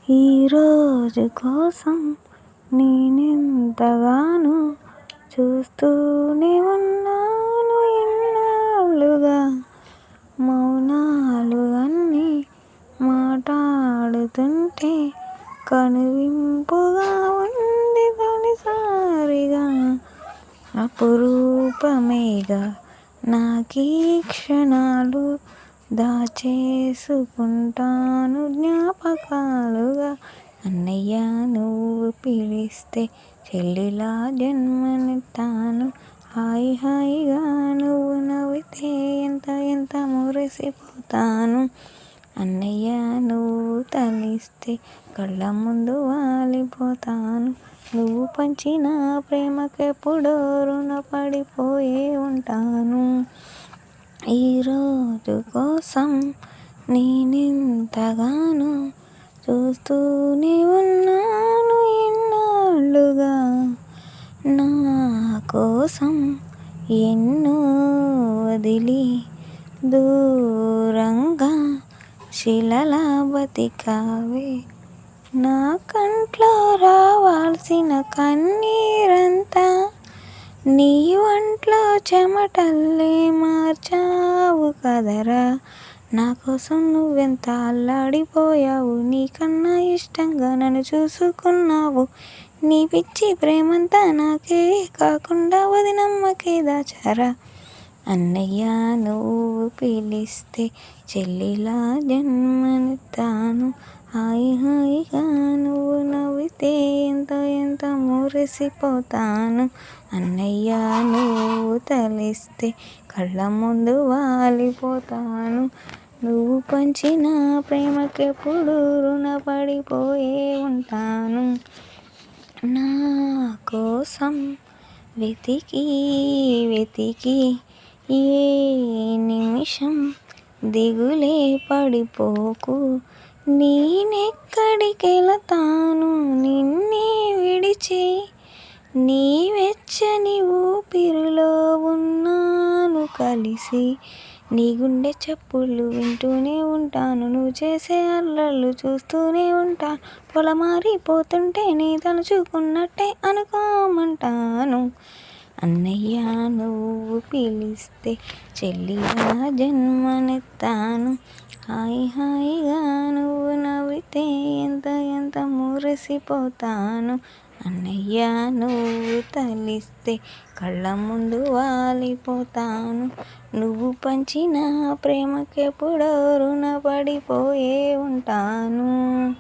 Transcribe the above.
ఈరోజు కోసం నేనెంతగానో చూస్తూనే ఉన్నాను ఇన్నాళ్ళుగా. మౌనాలు అన్నీ మాట్లాడుతుంటే కనువింపుగా ఉంది తొలిసారిగా. అపురూపమేగా నాకీ క్షణాలు, దాచేసుకుంటాను జ్ఞాపకాలుగా. అన్నయ్య నువ్వు పిలిస్తే చెల్లిలా జన్మనిస్తాను. హాయి హాయిగా నువ్వు నవ్వితే ఎంత ఎంత మురిసిపోతాను. అన్నయ్య నువ్వు తలిస్తే కళ్ళ ముందు వాలిపోతాను. నువ్వు పంచిన ప్రేమకెప్పుడో రుణపడిపోయే ఉంటాను. ఈరోజు కోసం నేనెంతగానో చూస్తూనే ఉన్నాను ఇన్నాళ్ళుగా. నా కోసం ఎన్నో వదిలి దూరంగా శిలలా బతికావే. నా కంట్లో రావాల్సిన కన్నీరంతా నీ ఒంట్లో చెమటల్లే మార్చావు కదరా. నా కోసం నువ్వెంత అల్లాడిపోయావు. నీకన్నా ఇష్టంగా నన్ను చూసుకున్నావు. నీ పిచ్చి ప్రేమంతా నాకే కాకుండా వదినమ్మకే దాచారా. అన్నయ్య నువ్వు పిలిస్తే చెల్లిలా జన్మనిస్తాను. హాయి హాయిగా నువ్వు నవ్వితే ఎంత ఎంత మురిసిపోతాను. అన్నయ్య నువ్వు తలిస్తే కళ్ళ ముందు వాలిపోతాను. నువ్వు పంచిన ప్రేమకెప్పుడు రుణపడిపోయే ఉంటాను. నా కోసం వెతికి వెతికి ఏ నిమిషం దిగులే పడిపోకు. నేనెక్కడికెళతాను నిన్నే విడిచి. నీ వెచ్చని ఊపిరిలో ఉన్నాను కలిసి. నీ గుండె చప్పుళ్ళు వింటూనే ఉంటాను. నువ్వు చేసే అల్లర్లు చూస్తూనే ఉంటాను. పొలమారిపోతుంటే నీ తలుచుకున్నట్టే అనుకోమంటాను. అన్నయ్య నువ్వు పిలిస్తే చెల్లిగా జన్మనిస్తాను. హాయి హాయిగా నువ్వు నవ్వితే ఎంత ఎంత మురిసిపోతాను. అన్నయ్య నువ్వు తలిస్తే కళ్ళ ముందు వాలిపోతాను. నువ్వు పంచిన ప్రేమకెప్పుడో రుణపడిపోయే ఉంటాను.